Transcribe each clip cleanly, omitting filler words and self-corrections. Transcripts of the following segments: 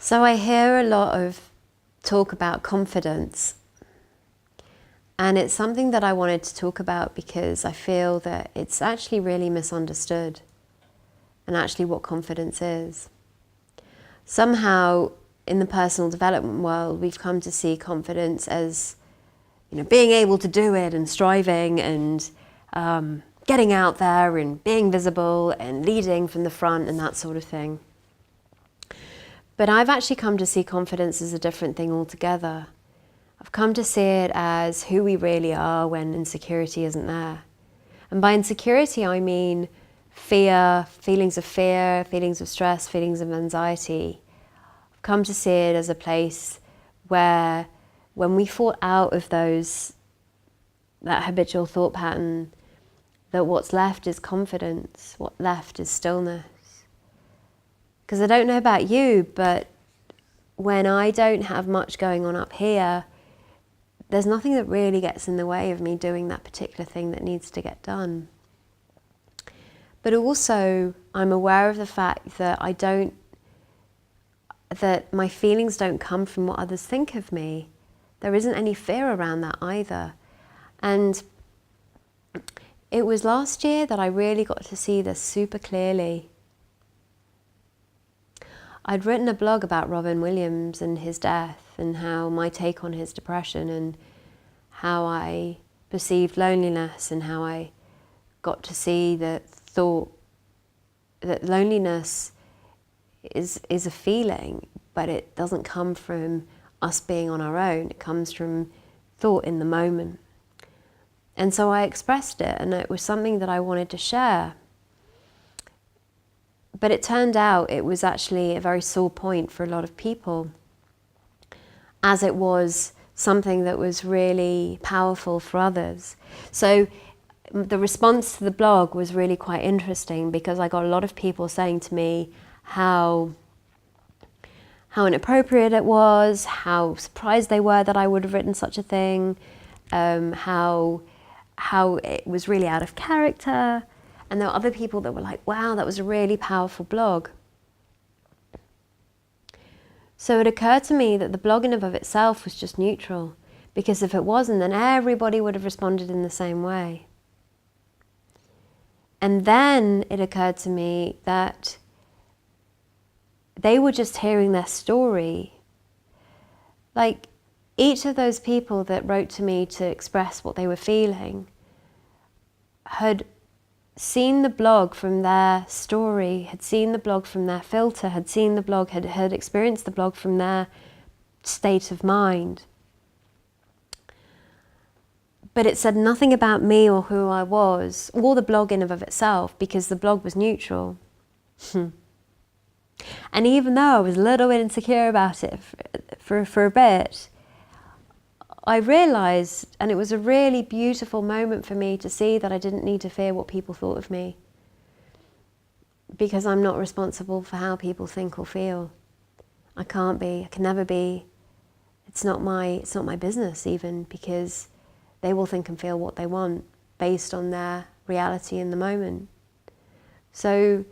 So I hear a lot of talk about confidence, and it's something that I wanted to talk about because I feel that it's actually really misunderstood, and actually what confidence is. Somehow in the personal development world, we've come to see confidence as, being able to do it and striving and getting out there and being visible and leading from the front and that sort of thing. But I've actually come to see confidence as a different thing altogether. I've come to see it as who we really are when insecurity isn't there. And by insecurity, I mean fear, feelings of stress, feelings of anxiety. I've come to see it as a place where when we fall out of that habitual thought pattern, that what's left is confidence, what's left is stillness. Because I don't know about you, but when I don't have much going on up here, there's nothing that really gets in the way of me doing that particular thing that needs to get done. But also, I'm aware of the fact that that my feelings don't come from what others think of me. There isn't any fear around that either. And it was last year that I really got to see this super clearly. I'd written a blog about Robin Williams and his death and how my take on his depression and how I perceived loneliness and how I got to see that thought that loneliness is a feeling, but it doesn't come from us being on our own. It comes from thought in the moment. And so I expressed it, and it was something that I wanted to share. But it turned out it was actually a very sore point for a lot of people, as it was something that was really powerful for others. So the response to the blog was really quite interesting, because I got a lot of people saying to me how inappropriate it was, how surprised they were that I would have written such a thing, how it was really out of character. And there were other people that were like, wow, that was a really powerful blog. So it occurred to me that the blog in and of itself was just neutral, because if it wasn't, then everybody would have responded in the same way. And then it occurred to me that they were just hearing their story. Like, each of those people that wrote to me to express what they were feeling had seen the blog from their story, had seen the blog from their filter, had seen the blog, had experienced the blog from their state of mind. But it said nothing about me or who I was, or the blog in and of itself, because the blog was neutral. And even though I was a little bit insecure about it for a bit, I realised, and it was a really beautiful moment for me to see, that I didn't need to fear what people thought of me, because I'm not responsible for how people think or feel. I can't be, I can never be. It's not my business even, because they will think and feel what they want based on their reality in the moment. So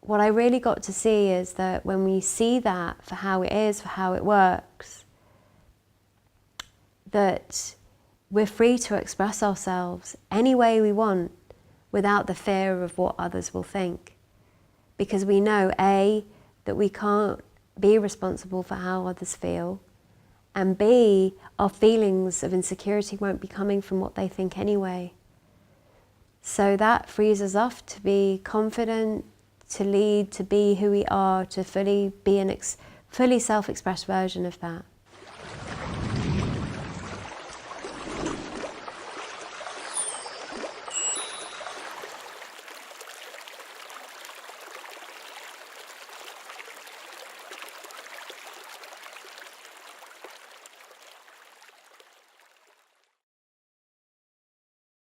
what I really got to see is that when we see that for how it is, for how it works, that we're free to express ourselves any way we want without the fear of what others will think. Because we know, A, that we can't be responsible for how others feel, and B, our feelings of insecurity won't be coming from what they think anyway. So that frees us up to be confident, to lead, to be who we are, to fully be fully self-expressed version of that.